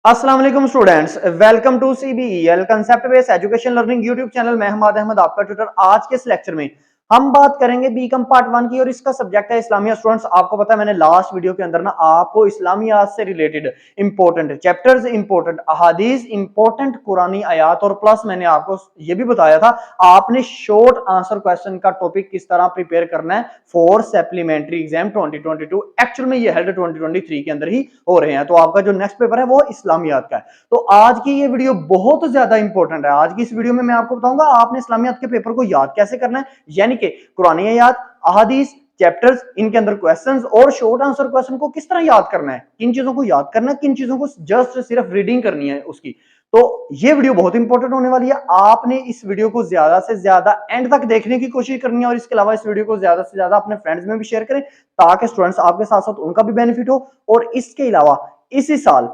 अस्सलाम वालेकुम students, welcome to CBEL concept based education learning YouTube channel. मैं हमाद अहमद आपका ट्यूटर। आज के इस लेक्चर में हम बात करेंगे बीकॉम पार्ट 1 की और इसका सब्जेक्ट है इस्लामिया। स्टूडेंट्स, आपको पता है मैंने लास्ट वीडियो के अंदर ना आपको इस्लामियात से रिलेटेड इंपॉर्टेंट चैप्टर्स, इंपॉर्टेंट अहादीस, इंपॉर्टेंट कुरानी आयात और प्लस मैंने आपको ये भी बताया था आपने शॉर्ट आंसर क्वेश्चन का टॉपिक किस तरह प्रिपेयर करना है फॉर सप्लीमेंट्री एग्जाम 2022। एक्चुअल में ये हेल्ड 2023 के अंदर ही हो रहे हैं। तो आपका जो नेक्स्ट पेपर है वो इस्लामियात का है। तो आज की ये वीडियो बहुत ज्यादा इंपॉर्टेंट है। आज की इस वीडियो में मैं आपको बताऊंगा आपने इस्लामियात के पेपर को याद कैसे करना है, यानी कि कुरानी आयात, अहादीस, चैप्टर्स, इनके अंदर क्वेश्चंस और शॉर्ट आंसर क्वेश्चन को किस तरह याद करना है, किन चीजों को याद करना है, किन चीजों को जस्ट सिर्फ रीडिंग करनी है उसकी। तो ये वीडियो बहुत इंपॉर्टेंट होने वाली है। आपने इस वीडियो को ज्यादा से ज्यादा एंड तक देखने की कोशिश करनी है और इसके अलावा इस वीडियो को ज्यादा से ज्यादा अपने फ्रेंड्स में भी शेयर करें ताकि स्टूडेंट्स आपके साथ साथ उनका भी बेनिफिट हो। और इसके अलावा इसी साल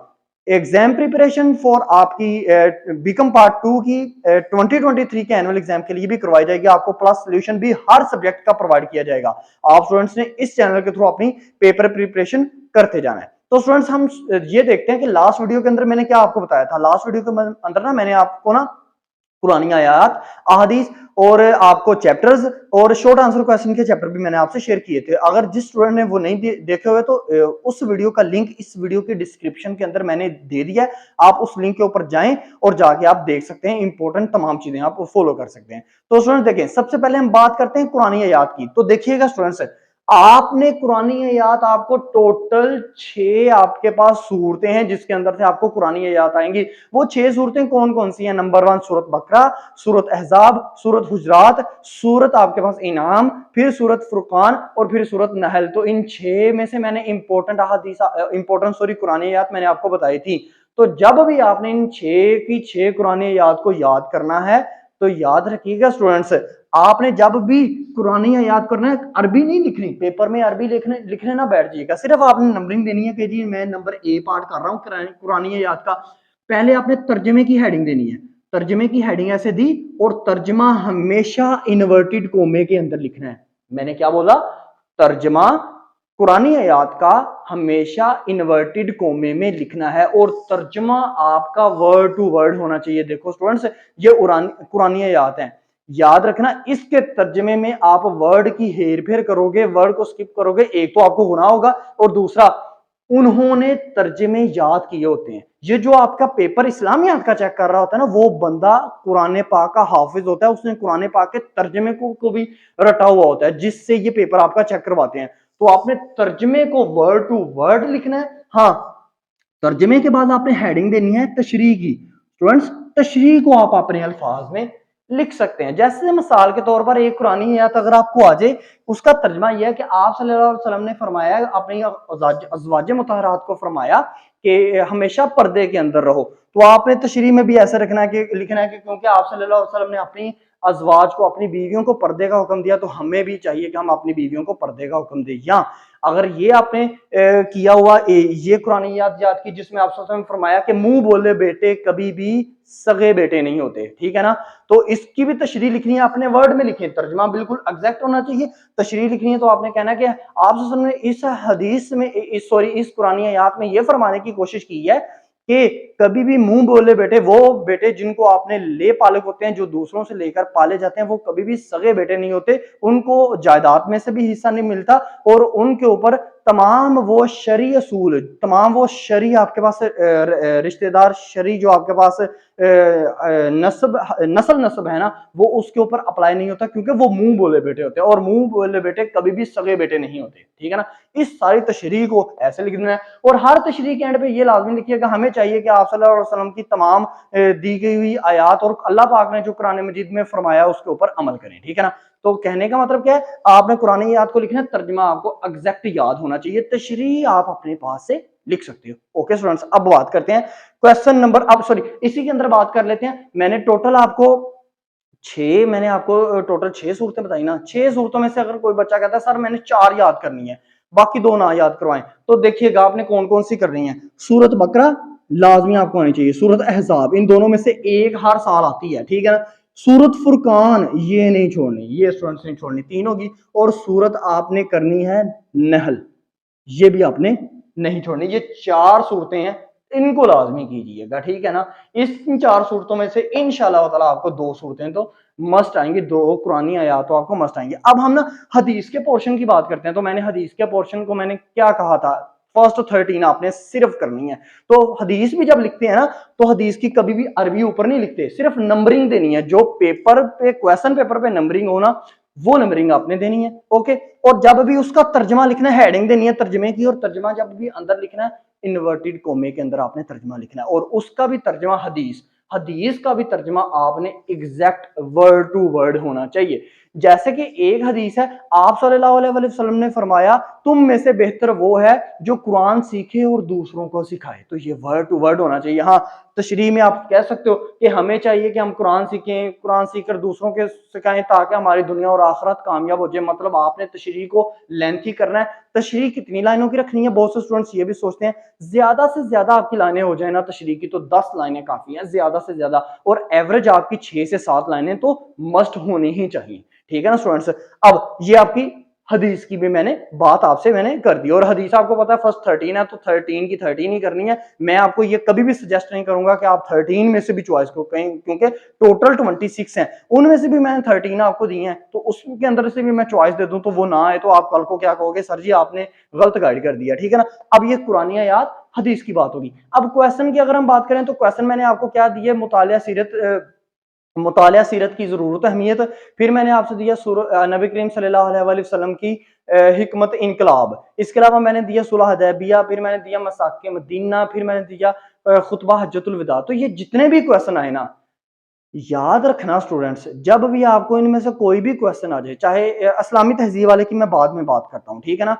एग्जाम प्रिपरेशन फॉर आपकी बीकॉम पार्ट 2 की 2023 के एनुअल एग्जाम के लिए भी करवाई जाएगी। आपको प्लस सॉल्यूशन भी हर सब्जेक्ट का प्रोवाइड किया जाएगा। आप स्टूडेंट्स ने इस चैनल के थ्रू अपनी पेपर प्रिपरेशन करते जाना है। तो स्टूडेंट्स हम ये देखते हैं कि लास्ट वीडियो के अंदर मैंने क्या आपको बताया था। लास्ट वीडियो के अंदर ना मैंने आपको ना कुरानी आयात, अहादीस और आपको चैप्टर्स और शॉर्ट आंसर क्वेश्चन के चैप्टर भी मैंने आपसे शेयर किए थे। अगर जिस स्टूडेंट ने वो नहीं देखे हुए तो उस वीडियो का लिंक इस वीडियो के डिस्क्रिप्शन के अंदर मैंने दे दिया है। आप उस लिंक के ऊपर जाएं और जाके आप देख सकते हैं। इंपॉर्टेंट तमाम चीजें आप फॉलो कर सकते हैं। तो स्टूडेंट देखें, सबसे पहले हम बात करते हैं कुरानी आयात की। तो देखिएगा स्टूडेंट्स, आपने कुरानी आयात आपको टोटल 6 आपके पास सूरतें हैं जिसके अंदर से आपको कुरानी आयात आएंगी। वो 6 सूरतें कौन कौन सी हैं? नंबर 1 सूरत बकरा, सूरत अहजाब, सूरत हुजरात, सूरत आपके पास इनाम, फिर सूरत फुरकान और फिर सूरत नहल। तो इन 6 में से मैंने इंपॉर्टेंट कुरानी आयात मैंने आपको बताई थी। तो जब भी आपने इन 6 की 6 कुरानी आयात को याद करना है तो याद रखिएगा स्टूडेंट्स, आपने जब भी कुरानी आयात करना है अरबी नहीं लिखनी, पेपर में अरबी लिखने ना बैठ जाइएगा। सिर्फ आपने नंबरिंग देनी है कि जी मैं नंबर ए पार्ट कर रहा हूँ कुरानी आयात का। पहले आपने तर्जमे की हेडिंग देनी है। तर्जमे की हेडिंग ऐसे दी और तर्जमा हमेशा इन्वर्टेड कोमे के अंदर लिखना है। मैंने क्या बोला? तर्जमा कुरानी आयात का हमेशा इन्वर्टेड कोमे में लिखना है और तर्जमा आपका वर्ड टू वर्ड होना चाहिए। देखो स्टूडेंट्स, ये कुरानी आयात है, याद रखना इसके तर्जमे में आप वर्ड की हेर फेर करोगे, वर्ड को स्किप करोगे, एक तो आपको गुनाह होगा और दूसरा उन्होंने तर्जमे याद किए होते हैं। ये जो आपका पेपर इस्लामियात का चेक कर रहा होता है ना, वो बंदा कुरान पाक का हाफिज होता है, उसने कुरान पाक के तर्जमे को भी रटा हुआ होता है जिससे ये पेपर आपका चेक करवाते हैं। तो आपने तर्जमे को वर्ड टू वर्ड लिखना है। हाँ, तर्जमे के बाद आपने हेडिंग देनी है तशरीह की। स्टूडेंट्स, तशरीह को आप अपने अल्फाज में लिख सकते हैं। जैसे मिसाल के तौर पर एक कुरानी आयत अगर आपको आ जाए, उसका तर्जमा यह है कि आप सल्लल्लाहु अलैहि वसल्लम ने फरमाया, अपनी अज़वाज मुतहरात को फरमाया कि हमेशा पर्दे के अंदर रहो। तो आपने तशरीह में भी ऐसे रखना है कि लिखना है कि क्योंकि आप सल्लल्लाहु अलैहि वसल्लम ने अपनी अज़वाज को, अपनी बीवियों को पर्दे का हुक्म दिया, तो हमें भी चाहिए कि हम अपनी बीवियों को पर्दे का हुक्म दें। या अगर ये आपने किया हुआ ये कुरानी याद की जिसमें आप सल्लल्लाहु अलैहि वसल्लम ने फरमाया कि मुंह बोले बेटे कभी भी सगे बेटे नहीं होते, ठीक है ना। तो इसकी भी तशरीह लिखनी है, अपने वर्ड में लिखें, तर्जमा बिल्कुल एग्जैक्ट होना चाहिए। तशरीह लिखनी है तो आपने कहना है कि आप सल्लल्लाहु अलैहि वसल्लम ने इस हदीस में इस कुरानी आयत में यह फरमाने की कोशिश की है कि कभी भी मुंह बोले बेटे, वो बेटे जिनको आपने ले पाले होते हैं, जो दूसरों से लेकर पाले जाते हैं, वो कभी भी सगे बेटे नहीं होते, उनको जायदाद में से भी हिस्सा नहीं मिलता और उनके ऊपर तमाम वो शरी असूल, तमाम वो शरी आपके पास रिश्तेदार शरी जो आपके पास नस्ल है ना, वो उसके ऊपर अप्लाई नहीं होता क्योंकि वो मुंह बोले बेटे होते हैं और मुंह बोले बेटे कभी भी सगे बेटे नहीं होते, ठीक है ना। इस सारी तशरीह को ऐसे लिख देना है और हर तशरीह के एंड पे ये लाजमी लिखिएगा, हमें चाहिए कि आप सल्लल्लाहु अलैहि वसल्लम की तमाम दी गई हुई आयात और अल्लाह पाक ने जो कुरान मजीद में फरमाया उसके ऊपर अमल करें, ठीक है ना। तो कहने का मतलब क्या है, आपने कुरान आयत को लिखना है, तर्जुमा आपको एग्जैक्ट याद होना चाहिए, तशरीह आप अपने पास से लिख सकते हो। ओके स्टूडेंट्स, अब बात करते हैं क्वेश्चन नंबर, अब सॉरी इसी के अंदर बात कर लेते हैं। मैंने टोटल आपको 6 सूरतें बताई ना। 6 सूरतों में से अगर कोई बच्चा कहता है सर मैंने 4 याद करनी है, बाकी 2 ना याद करवाएं, तो देखिएगा आपने कौन कौन सी करनी है। सूरत बकरा लाजमी आपको आनी चाहिए, सूरत अहजाब, इन दोनों में से एक हर साल आती है, ठीक है ना। सूरत फुरकान ये नहीं छोड़नी, ये स्टूडेंट्स नहीं छोड़नी, 3 होगी। और सूरत आपने करनी है नहल, ये भी आपने नहीं छोड़नी। ये 4 सूरतें हैं, इनको लाजमी कीजिएगा, ठीक है ना। इस 4 सूरतों में से इंशाअल्लाह ताला आपको 2 सूरतें तो मस्ट आएंगी, 2 कुरानी आयात तो आपको मस्ट आएंगी। अब हम ना हदीस के पोर्शन की बात करते हैं। तो मैंने हदीस के पोर्शन को मैंने क्या कहा था, फर्स्ट 13 आपने सिर्फ करनी है। तो हदीस भी जब लिखते हैं ना, तो हदीस की कभी भी अरबी ऊपर नहीं लिखते, सिर्फ नंबरिंग देनी है। जो पेपर पे, क्वेश्चन पेपर पे नंबरिंग हो ना, वो नंबरिंग आपने देनी है, ओके। और जब भी उसका तर्जमा लिखना है, हेडिंग देनी है तर्जमे की, और तर्जमा जब भी अंदर लिखना है, इन्वर्टेड कोमे के अंदर आपने तर्जमा लिखना है। और उसका भी तर्जमा हदीस, हदीस का भी तर्जमा आपने एग्जैक्ट वर्ड टू वर्ड होना चाहिए। जैसे कि एक हदीस है, आप सल्लल्लाहु अलैहि वसल्लम ने फरमाया, तुम में से बेहतर वो है जो कुरान सीखे और दूसरों को सिखाए। तो ये वर्ड टू वर्ड होना चाहिए। हाँ, तशरीह में आप कह सकते हो कि हमें चाहिए कि हम कुरान सीखें, कुरान सीखकर दूसरों के सिखाएं ताकि हमारी दुनिया और आखिरत कामयाब हो जाए। मतलब आपने तशरीह को लेंथी करना है। तशरीह कितनी लाइनों की रखनी है, बहुत से स्टूडेंट्स ये भी सोचते हैं ज्यादा से ज्यादा आपकी लाइनें हो जाए ना तशरीह की, तो 10 लाइनें काफी हैं ज्यादा से ज्यादा, और एवरेज आपकी 6 से 7 लाइनें तो मस्ट होनी ही चाहिए, ठीक है ना स्टूडेंट्स। अब ये आपकी हदीस की भी मैंने बात आपसे मैंने कर दी, और हदीस आपको पता है फर्स्ट 13 है, तो 13 की 13 ही करनी है। मैं आपको ये कभी भी सजेस्ट नहीं करूंगा कि आप 13 में से भी चॉइस को कहीं, क्योंकि टोटल 26 हैं, उनमें से भी मैंने 13 आपको दी हैं, तो उसके अंदर से भी मैं चॉइस दे दूं तो वो ना आए तो आप कल को क्या कहोगे, सर जी आपने गलत गाइड कर दिया, ठीक है ना। अब ये कुरानी आयात हदीस की बात होगी। अब क्वेश्चन की अगर हम बात करें, तो क्वेश्चन मैंने आपको क्या दिए, मुतालिया सीरत की जरूरत अहमियत, फिर मैंने आपसे दिया नबी करीम सल्लल्लाहु अलैहि वसल्लम की हिकमत इनकलाब, इसके अलावा मैंने दिया सुलह हुदैबिया, फिर मैंने दिया मसाके मदीना, फिर मैंने दिया खुतबा हज्जतुल विदा। तो ये जितने भी क्वेश्चन आए ना, याद रखना स्टूडेंट्स, जब भी आपको इनमें से कोई भी क्वेश्चन आ जाए, चाहे इस्लामी तहजीब वाले की मैं बाद में बात करता हूँ, ठीक है ना,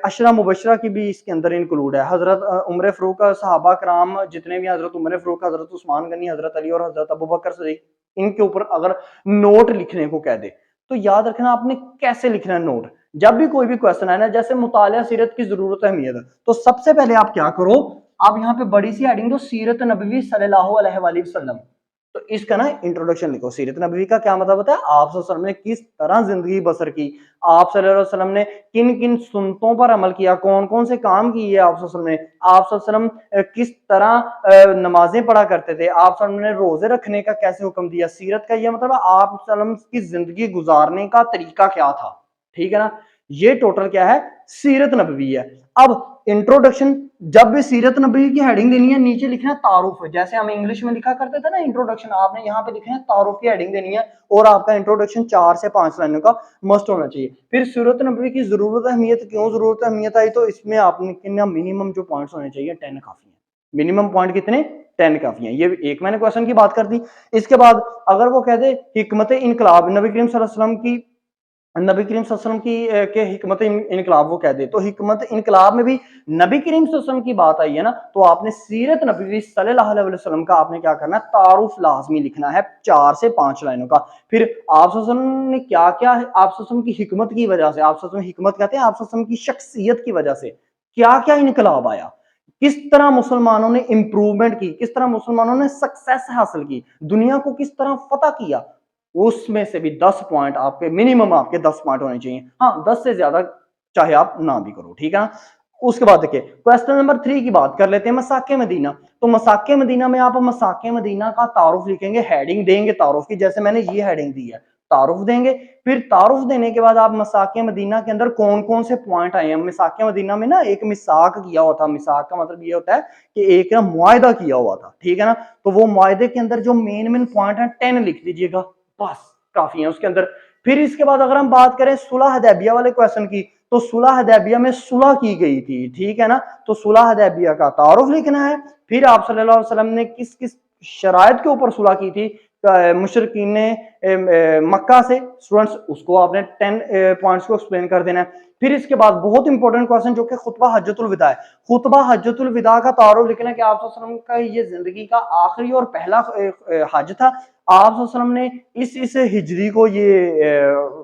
अशरा मुबशरा की भी इसके अंदर इंक्लूड है, हजरत उमर फारूक, सहाबा कराम जितने भी, हजरत उमर फारूक, हजरत उस्मान गनी, हजरत अली और हजरत अबू बकर सदीक, इनके ऊपर अगर नोट लिखने को कह दे, तो याद रखना आपने कैसे लिखना है नोट। जब भी कोई भी क्वेश्चन आए ना, जैसे मुतालिया सीरत की जरूरत अहमियत है, तो सबसे पहले आप क्या करो, आप यहाँ पे बड़ी सी हेडिंग दो, सीरत नबवी सल्लल्लाहु अलैहि वसल्लम। तो इसका ना इंट्रोडक्शन लिखो। सीरत नबवी का क्या मतलब होता है, आप सल्लल्लाहु अलैहि वसल्लम ने किस तरह जिंदगी बसर की, आप सल्लल्लाहु अलैहि वसल्लम ने किन किन सुन्नतों पर अमल किया, कौन कौन से काम किए आप सल्लल्लाहु अलैहि वसल्लम ने, आप सल्लल्लाहु अलैहि वसल्लम किस तरह नमाजें पढ़ा करते थे, आप सल्लल्लाहु अलैहि वसल्लम ने रोजे रखने का कैसे हुक्म दिया। सीरत का यह मतलब आप सल्लल्लाहु अलैहि वसल्लम की जिंदगी गुजारने का तरीका क्या था, ठीक है ना। ये टोटल क्या है, सीरत नबवी है। अब इंट्रोडक्शन, जब भी सीरत नबी की हेडिंग देनी है, नीचे लिखना है तारुफ, जैसे हम इंग्लिश में लिखा करते थे ना इंट्रोडक्शन, आपने यहाँ पे लिखना है तारुफ की हेडिंग देनी है, और आपका इंट्रोडक्शन 4 से 5 लाइनों का मस्ट होना चाहिए। फिर सीरत नबी की जरूरत अहमियत, क्यों जरूरत अहमियत आई, तो इसमें आपने मिनिमम जो पॉइंट्स होने चाहिए 10 काफी है। मिनिमम पॉइंट कितने, 10 काफी है। ये एक मैंने क्वेश्चन की बात कर दी। इसके बाद अगर वो कह दे हिकमत इनकलाब, नबी करीम सल्लल्लाहु अलैहि वसल्लम की, नबी करीम सल्लल्लाहु अलैहि वसल्लम की के हिकमत इनकलाब वो कह दे, तो हिकमत इनकलाब में भी नबी करीम सल्लल्लाहु अलैहि वसल्लम की बात आई है ना, तो आपने सीरत नबवी सल्लल्लाहु अलैहि वसल्लम का आपने क्या करना है, तारुफ लाजमी लिखना है 4 से 5 लाइनों का। फिर आप सल्लल्लाहु अलैहि वसल्लम ने क्या क्या है, आप सल्लल्लाहु अलैहि वसल्लम की हिकमत की वजह से, आप सल्लल्लाहु अलैहि वसल्लम हिकमत कहते हैं आप सल्लल्लाहु अलैहि वसल्लम की शख्सियत की वजह से क्या क्या इनकलाब आया, किस तरह मुसलमानों ने इंप्रूवमेंट की, किस तरह मुसलमानों ने सक्सेस हासिल की, दुनिया को किस तरह फतह किया, उसमें से भी 10 पॉइंट आपके, मिनिमम आपके 10 पॉइंट होने चाहिए। हाँ, 10 से ज्यादा चाहे आप ना भी करो, ठीक है ना। उसके बाद देखिए क्वेश्चन नंबर 3 की बात कर लेते हैं, मसाके मदीना। तो मसाके मदीना में आप मसाके मदीना का तारुफ लिखेंगे, हेडिंग देंगे तारुफ की, जैसे मैंने ये हेडिंग दी है, तारुफ देंगे। फिर तारुफ देने के बाद आप मसाके मदीना के अंदर कौन कौन से पॉइंट आए हैं। मसाके मदीना में ना एक मिसाक किया हुआ था, मिसाक का मतलब ये होता है कि एक ना मुआहदा किया हुआ था, ठीक है ना। तो वो मुआहदे के अंदर जो मेन मेन पॉइंट है 10 लिख दीजिएगा, बस काफी है उसके अंदर। फिर इसके बाद अगर हम बात करें सुलह हुदैबिया वाले क्वेश्चन की, तो सुलह हुदैबिया में सुलह की गई थी, ठीक है ना। तो सुलह हुदैबिया का तारुफ लिखना है। फिर आप सल्लल्लाहु अलैहि वसल्लम ने किस किस शराइत के ऊपर सुलह की थी मुशरिकीन ने मक्का से, स्टूडेंट्स उसको आपने 10 पॉइंट्स को एक्सप्लेन कर देना है। फिर इसके बाद बहुत इंपॉर्टेंट क्वेश्चन जो कि खुतबा हज्जतुल विदा है, खुतबा हज्जतुल विदा का तारुफ लिखना है कि आप सल्लल्लाहु अलैहि वसल्लम का ये जिंदगी का आखिरी और पहला हज था। आप सल्लल्लाहु अलैहि वसल्लम ने इस हिजरी को ये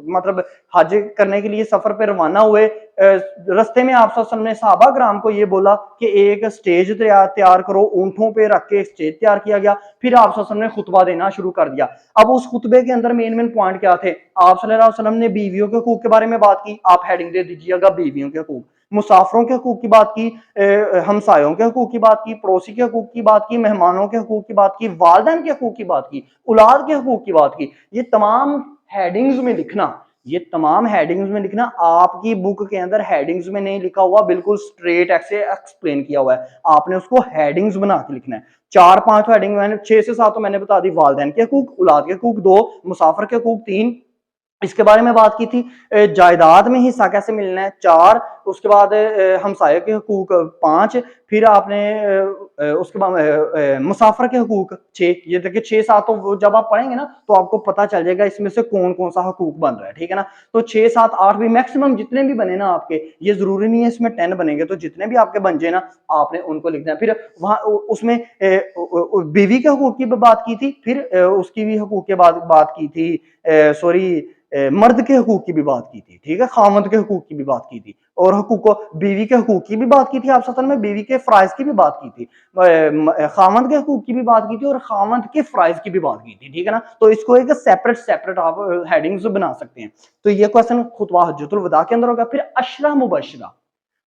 मतलब हज करने के लिए सफर पे रवाना हुए, रस्ते में आप सल्लल्लाहु अलैहि वसल्लम ने सहाबा कराम को ये बोला कि एक स्टेज तैयार करो, ऊंटों पे रख के स्टेज तैयार किया गया। फिर आप सल्लल्लाहु अलैहि वसल्लम ने खुतबा देना शुरू कर दिया। अब उस खुतबे के अंदर मेन मेन पॉइंट क्या थे, आप सल्लल्लाहु अलैहि वसल्लम ने बीवियों के हकूक के बारे में बात की, आप हेडिंग दे दीजिएगा बीवियों के हकूक। मुसाफरों के हकूक की बात की, हमसायों के हकूक की बात की, पड़ोसी के हकूक की बात की, मेहमानों के हकूक की बात की, वालिदैन के हकूक की बात की, औलाद के हकूक की बात की। ये तमाम हेडिंग्स में लिखना, ये तमाम हेडिंग्स में लिखना, आपकी बुक के अंदर हेडिंग्स में नहीं लिखा हुआ, बिल्कुल स्ट्रेट ऐसे एक्सप्लेन किया हुआ है, आपने उसको हेडिंग्स बना के लिखना है। 4-5 हेडिंग मैंने 6 से 7 तो मैंने बता दी, वालिदैन के हकूक, औलाद के हकूक 2, मुसाफिर के हकूक 3, इसके बारे में बात की थी। जायदाद में हिस्सा कैसे मिलना है 4, उसके बाद हमसाये के हकूक 5, फिर आपने उसके बाद मुसाफिर के हकूक 6। ये देखिए 6-7 तो जब आप पढ़ेंगे ना तो आपको पता चल जाएगा इसमें से कौन कौन सा हकूक बन रहा है, ठीक है ना। तो 6-7-8 भी मैक्सिमम जितने भी बने ना आपके, ये जरूरी नहीं है इसमें 10 बनेंगे, तो जितने भी आपके बन जाए ना आपने उनको लिखना है। फिर वहां उसमें बीवी के हकूक की बात की थी, फिर उसकी भी हकूक के बाद बात की थी, सॉरी मर्द के हकूक की भी बात की थी, ठीक है, खामद के हकूक की भी बात की थी, और हकूक बीवी के हकूक की भी बात की थी, आप सतन में बीवी के फराइज की भी बात की थी, खामद के हकूक की भी बात की थी, और खामद के फराइज की भी बात की थी, ठीक है ना। तो इसको एक सेपरेट आप हेडिंग्स बना सकते हैं। तो ये क्वेश्चन खुतबा हज्जतुल वदा के अंदर होगा। फिर अशरा मुबशरा,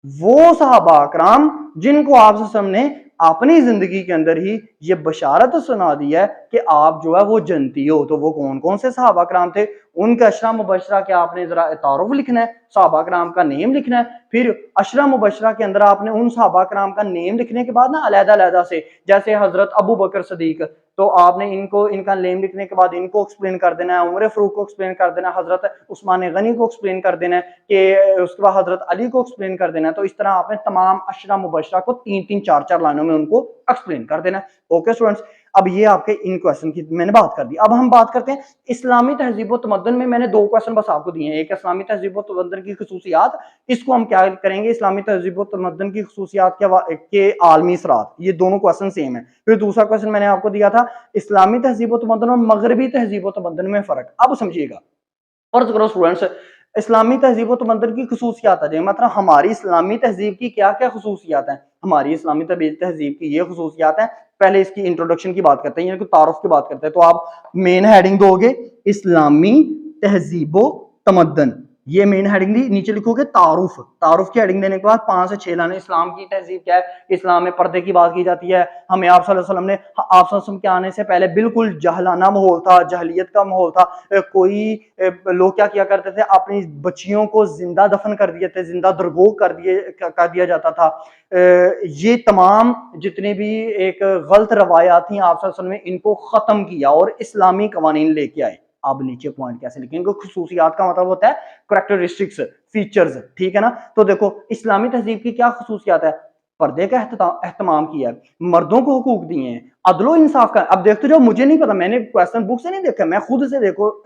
वो सहाबा कराम जिनको आप ने अपनी जिंदगी के अंदर ही ये बशारत सुना दी है कि आप जो है वो जन्नती हो, तो वो कौन कौन से सहाबा कराम थे, उनका अशरा मुबशरा के आपने जरा तारुफ लिखना है, सहाबा कराम का नेम लिखना है। फिर अशरा मुबशरा के अंदर आपने उन सहाबा कराम का नेम लिखने के बाद ना अलग-अलग से, जैसे हजरत अबू बकर सदीक, तो आपने इनको इनका नेम लिखने के बाद इनको एक्सप्लेन कर देना है, उमर फारूक को एक्सप्लेन कर देना है, हजरत उस्मान गनी को एक्सप्लेन कर देना है, कि उसके बाद हजरत अली को एक्सप्लेन कर देना है। तो इस तरह आपने तमाम अशरा मुबशरा को 3-3 4-4 लाइनों में उनको एक्सप्लेन कर देना है। ओके स्टूडेंट्स, अब ये आपके इन क्वेश्चन की मैंने बात कर दी। अब हम बात करते हैं इस्लामी तहजीब व तमद्दुन में। मैंने 2 क्वेश्चन बस आपको दिए हैं, एक इस्लामी तहजीब व तमद्दुन की खुसूसियात, इसको हम क्या करेंगे, इस्लामी तहजीब व तमद्दुन की खुसूसियात के आलमी असरात, ये दोनों क्वेश्चन सेम है। फिर दूसरा क्वेश्चन मैंने आपको दिया था इस्लामी तहजीब व तमद्दुन और मगरबी तहजीब व तमद्दुन में फर्क। अब समझिएगा, फर्ज करो स्टूडेंट्स, इस्लामी तहजीब व तमद्दुन की खुसूसियात आ जाए, मतलब हमारी इस्लामी तहजीब की क्या क्या खुसूसियात हैं। हमारी इस्लामी तहजीब की ये खुसूसियात हैं। पहले इसकी इंट्रोडक्शन की बात करते हैं, यानी तारुफ की बात करते हैं। तो आप मेन हेडिंग दोगे इस्लामी तहजीब व तमद्दुन, ये मेन हेडिंग दी, नीचे लिखोगे तारुफ। तारुफ की हेडिंग देने के बाद 5 से 6 लाने, इस्लाम की तहजीब क्या है, इस्लाम में पर्दे की बात की जाती है, हमें आप सल्लल्लाहु अलैहि वसल्लम ने, आप सल्लल्लाहु अलैहि वसल्लम के आने से पहले बिल्कुल जहलाना माहौल था, जहलियत का माहौल था, कोई लोग क्या किया करते थे, अपनी बच्चियों को जिंदा दफन कर दिए थे, जिंदा दरगोह कर दिया जाता था। ये तमाम जितने भी एक गलत रवायात थी आप सल्लल्लाहु अलैहि वसल्लम ने इनको खत्म किया और इस्लामी कवानीन लेके आए। अब नीचे पॉइंट कैसे लिखेंगे, खुसूसियात का मतलब होता है करैक्टरिस्टिक्स, फीचर्स, ठीक है ना। तो देखो इस्लामी तहजीब की क्या खुसूसियात है, पर्दे का एहतमाम किया है, मर्दों को हुकूक दिए हैं, अदलो इंसाफ का। अब देखते जाओ, मुझे नहीं पता, मैंने क्वेश्चन बुक से नहीं देखा, मैं खुद से देखो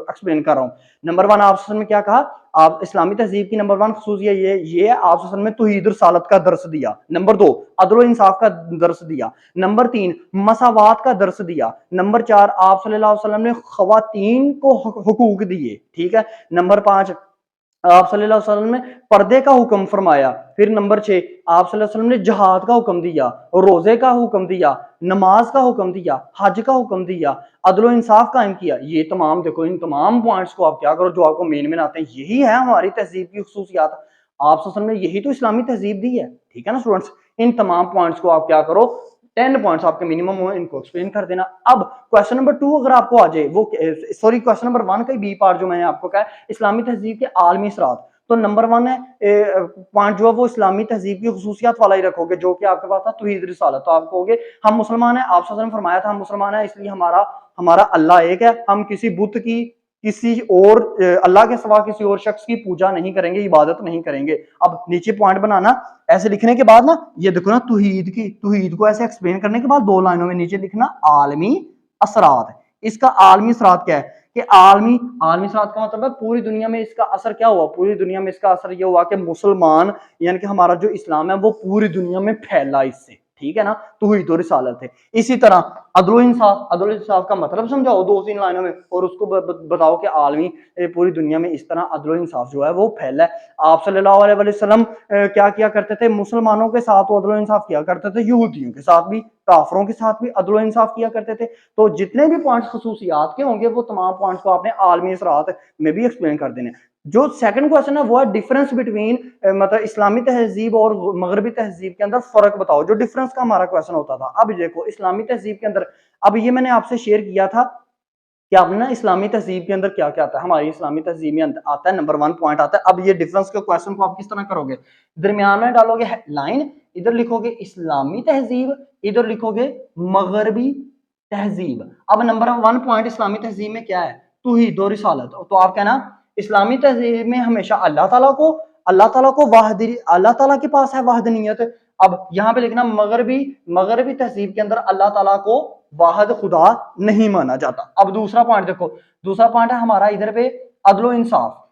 एक्सप्लेन कर रहा हूँ। नंबर 1 आप ने क्या कहा, आप इस्लामी तहजीब की नंबर 1 खुसूसियत ये आप ने तौहीद रसालत का दर्स दिया। नंबर 2 अदलो इंसाफ का दर्स दिया। नंबर 3 मसावात का दर्स दिया। नंबर 4 आप सल्लल्लाहु अलैहि वसल्लम ने खवातीन को हुकूक दिए, ठीक है। नंबर 5 आप सल्लल्लाहु अलैहि वसल्लम ने पर्दे का हुक्म फरमाया। फिर नंबर 6 आप सल्लल्लाहु अलैहि वसल्लम ने जहाद का हुक्म दिया, रोजे का हुक्म दिया, नमाज का हुक्म दिया, हज का हुक्म दिया, अदलो इंसाफ कायम किया। ये तमाम देखो, इन तमाम पॉइंट्स को आप क्या करो जो आपको मेन में आते हैं, यही है हमारी तहजीब की खुसूसियात। आप सल्लल्लाहु अलैहि वसल्लम ने यही तो इस्लामी तहजीब दी है, ठीक है ना स्टूडेंट्स। इन तमाम पॉइंट्स को आप क्या करो, 10 पॉइंट्स आपके मिनिमम हो, इनको एक्सप्लेन कर देना। अब क्वेश्चन नंबर 2 अगर आपको आ जाए, वो सॉरी क्वेश्चन नंबर 1 का बी पार्ट जो मैंने आपको कहा इस्लामी तहजीब के आलमी असरात, तो नंबर 1 है पॉइंट जो है वो इस्लामी तहजीब की खुसूसियात वाला ही रखोगे, जो कि आपके पास था तौहीद रिसालत। तो आप कहोगे हम मुसलमान हैं, आप सल्लल्लाहु अलैहि वसल्लम ने फरमाया था हम मुसलमान हैं, इसलिए हमारा अल्लाह एक है, हम किसी बुत की, किसी और अल्लाह के सिवा किसी और शख्स की पूजा नहीं करेंगे, इबादत नहीं करेंगे। अब नीचे पॉइंट बनाना, ऐसे लिखने के बाद ना, ये देखो ना, तौहीद को ऐसे एक्सप्लेन करने के बाद 2 लाइनों में नीचे लिखना आलमी असरात। इसका आलमी असरात क्या है कि आलमी असरात का मतलब है पूरी दुनिया में इसका असर क्या हुआ, पूरी दुनिया में इसका असर ये हुआ कि मुसलमान यानी कि हमारा जो इस्लाम है वो पूरी दुनिया में फैला इससे, ठीक है ना। तौहीद और रिसालत है। इसी तरह अदलो इंसाफ का मतलब समझाओ 2-3 लाइनों में, और उसको बताओ कि आलमी पूरी दुनिया में इस तरह अदलो इंसाफ जो है वो फैला है। आप सल्लल्लाहु अलैहि वसल्लम क्या किया करते थे, मुसलमानों के साथ वो अदलो इंसाफ किया करते थे, यहूदियों के साथ भी, काफरों के साथ भी अदलो इंसाफ किया करते थे। तो जितने भी पॉइंट्स खुसूसियात के होंगे वो तमाम पॉइंट्स को आपने आलमी असरात में भी एक्सप्लेन कर देने। जो सेकंड क्वेश्चन है वो है डिफरेंस बिटवीन मतलब इस्लामी तहजीब और मगरबी तहजीब के अंदर फर्क बताओ, जो डिफरेंस का हमारा क्वेश्चन होता था। अब देखो इस्लामी तहजीब के अंदर, अब ये मैंने आपसे शेयर किया था कि आपने ना इस्लामी तहजीब के अंदर क्या क्या आता है, हमारी इस्लामी तहजीब में आता है नंबर 1 पॉइंट आता है। अब ये डिफरेंस के क्वेश्चन को आप किस तरह करोगे, दरमियान में डालोगे लाइन, इधर लिखोगे इस्लामी तहजीब, इधर लिखोगे मगरबी तहजीब। अब नंबर 1 पॉइंट इस्लामी तहजीब में क्या है, तौहीद और रिसालत। तो आप कहना इस्लामी तहजीब में हमेशा अल्लाह ताला को वाहदी, अल्लाह ताला के पास है वाहदनियत। अब यहाँ पे लिखना मगरबी तहजीब के अंदर अल्लाह ताला को वाहद खुदा नहीं माना जाता। अब दूसरा पॉइंट देखो, दूसरा पॉइंट है हमारा इधर पे अदलो इंसाफ।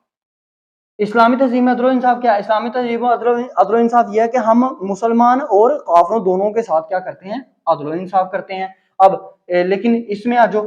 इस्लामी तहजीब में अदलो इंसाफ क्या है, इस्लामी तहजीब में अदलो इंसाफ यह है कि हम मुसलमान और काफिरों दोनों के साथ क्या करते हैं, अदलो इंसाफ करते हैं। अब लेकिन इसमें जो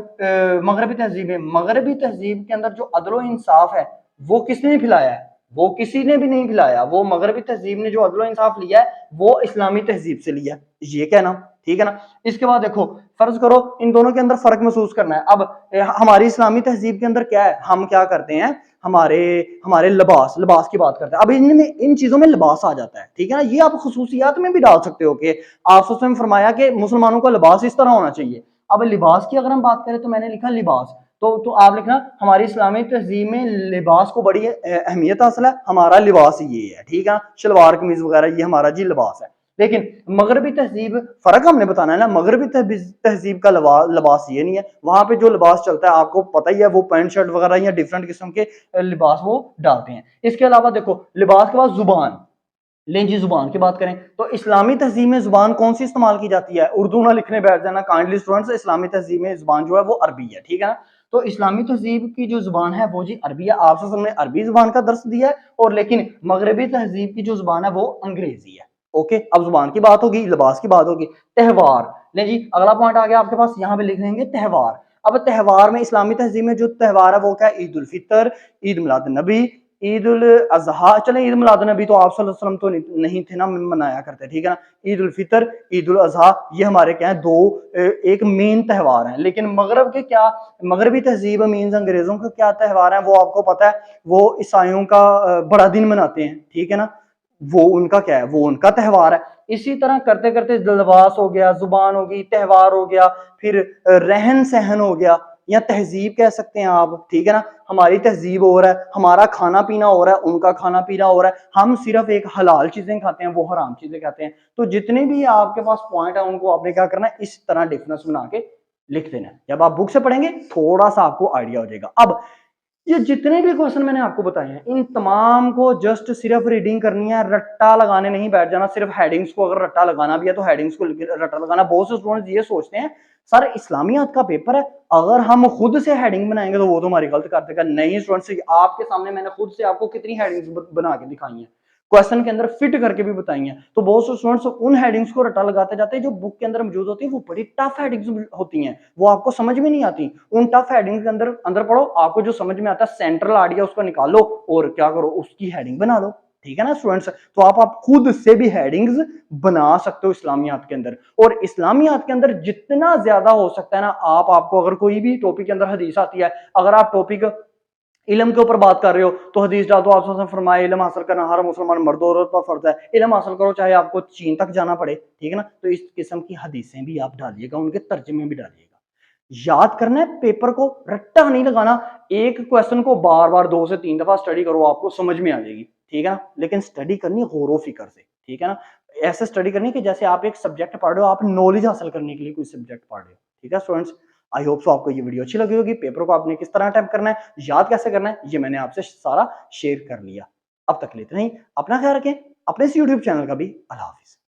मगरबी तहजीब है, मगरबी तहजीब के अंदर जो अदलो इंसाफ है वो किसने फैलाया है, वो किसी ने भी नहीं फैलाया। वो मगरबी तहजीब ने जो अदलो इंसाफ लिया है वो इस्लामी तहजीब से लिया है, ये कहना ठीक है ना। इसके बाद देखो फर्ज करो इन दोनों के अंदर फर्क महसूस करना है। अब हमारी इस्लामी तहजीब के अंदर क्या है, हम क्या करते हैं, हमारे लिबास की बात करते हैं। अब इनमें इन चीजों में लिबास आ जाता है, ठीक है ना। ये आप खुसूसियात में भी डाल सकते हो कि आपने फरमाया कि मुसलमानों का लिबास इस तरह होना चाहिए। अब लिबास की अगर हम बात करें तो मैंने लिखा लिबास, तो आप लिखना हमारी इस्लामी तहजीब में लिबास को बड़ी अहमियत हासिल है, हमारा लिबास ये है, ठीक है, शलवार कमीज वगैरह ये हमारा जी लिबास है। लेकिन मगरबी तहजीब, फर्क हमने बताना है ना, मगरबी तहजीब का लिबास ये नहीं है, वहां पे जो लिबास चलता है आपको पता ही है, वो पैंट शर्ट वगैरह या डिफरेंट किस्म के लिबास वो डालते हैं। इसके अलावा देखो लिबास के बाद जुबान, लें जी जुबान की बात करें तो इस्लामी तहजीब में जुबान कौन सी इस्तेमाल की जाती है, उर्दू ना लिखने बैठ जाना काइंडली स्टूडेंट्स, इस्लामी तहजीब में जुबान जो है वो अरबी है, ठीक है ना। तो इस्लामी तहजीब की जो जुबान है वो जी अरबी है, आपसे हमने अरबी जुबान का दर्स दिया है, और लेकिन मगरबी तहजीब की जो जुबान है वो अंग्रेजी है। ओके, अब जुबान की बात होगी, लिबास की बात होगी। त्यौहार, ले जी अगला पॉइंट आ गया आपके पास, यहाँ पे लिख लेंगे त्यौहार। अब त्यौहार में इस्लामी तहजीब में जो त्यौहार है वो क्या है, ईद उल फितर, ईद मिलाद नबी, ईद उल अजहा, चले ईद मिलाद नबी तो आप सल्लल्लाहु अलैहि वसल्लम तो नहीं थे ना, मनाया करते, ठीक है ना। ईद उल फितर, ईद उल अजहा, ये हमारे क्या है, दो एक मेन त्यौहार हैं। लेकिन मगरब के क्या, मगरबी तहजीब मीन्स अंग्रेजों का क्या त्यौहार है, वो आपको पता है, वो ईसाइयों का बड़ा दिन मनाते हैं, ठीक है ना, वो उनका क्या है, वो उनका त्यौहार है। इसी तरह करते करते लिबास हो गया, जुबान होगी, त्यौहार हो गया, फिर रहन सहन हो गया, या तहजीब कह सकते हैं आप, ठीक है ना। हमारी तहजीब हो रहा है, हमारा खाना पीना हो रहा है, उनका खाना पीना हो रहा है, हम सिर्फ एक हलाल चीजें खाते हैं, वो हराम चीजें खाते हैं। तो जितने भी आपके पास पॉइंट है उनको आपने क्या करना है, इस तरह डिफरेंस बना के लिख देना है। जब आप बुक से पढ़ेंगे थोड़ा सा आपको आइडिया हो जाएगा। अब ये जितने भी क्वेश्चन मैंने आपको बताए हैं इन तमाम को जस्ट सिर्फ रीडिंग करनी है, रट्टा लगाने नहीं बैठ जाना। सिर्फ हेडिंग्स को अगर रट्टा लगाना भी है तो हेडिंग्स को रट्टा लगाना। बहुत से स्टूडेंट्स ये सोचते हैं सर इस्लामियात का पेपर है, अगर हम खुद से हेडिंग बनाएंगे तो वो तो हमारी गलत कर देगा। नहीं स्टूडेंट्स, आपके सामने मैंने खुद से आपको कितनी हेडिंग्स बना के दिखाई हैं, क्वेश्चन के अंदर फिट करके भी बताई हैं। तो बहुत से स्टूडेंट्स उन हेडिंग्स को रट्टा लगाते जाते हैं जो बुक के अंदर मौजूद होती है, वो बड़ी टफ हेडिंग्स होती हैं, वो आपको समझ में नहीं आती। उन टफ हेडिंग्स के अंदर पढ़ो, आपको जो समझ में आता है सेंट्रल आइडिया उसको निकालो और क्या करो, उसकी हेडिंग बना लो, ठीक है ना स्टूडेंट्स। तो आप खुद से भी हेडिंग्स बना सकते हो इस्लामियात के अंदर। और इस्लामियात के अंदर जितना ज्यादा हो सकता है ना, आपको अगर कोई भी टॉपिक के अंदर हदीस आती है, अगर आप टॉपिक इल्म के ऊपर बात कर रहे हो तो हदीस डाल दो, आप फरमाए इल्म हासिल करना हर मुसलमान मर्द औरत पर फर्ज है, इल्म हासिल करो चाहे आपको चीन तक जाना पड़े, ठीक है ना। तो इस किस्म की हदीसें भी आप डालिएगा, उनके तर्जुमे भी डालिएगा। याद करना है, पेपर को रट्टा नहीं लगाना। एक क्वेश्चन को बार बार 2 से 3 दफा स्टडी करो, आपको समझ में आ जाएगी, ठीक है ना। लेकिन स्टडी करनी गौर फिक्र से, ठीक है ना। ऐसे स्टडी करनी कि जैसे आप एक सब्जेक्ट पढ़ रहे हो, आप नॉलेज हासिल करने के लिए कोई सब्जेक्ट पढ़ रहे हो, ठीक है स्टूडेंट्स। आई होप सो आपको ये वीडियो अच्छी लगी होगी। पेपर को आपने किस तरह अटेम्प्ट करना है, याद कैसे करना है, ये मैंने आपसे सारा शेयर कर लिया। अब तक लेते नहीं, अपना ख्याल रखें, अपने इस यूट्यूब चैनल का भी। अल्लाह हाफिज।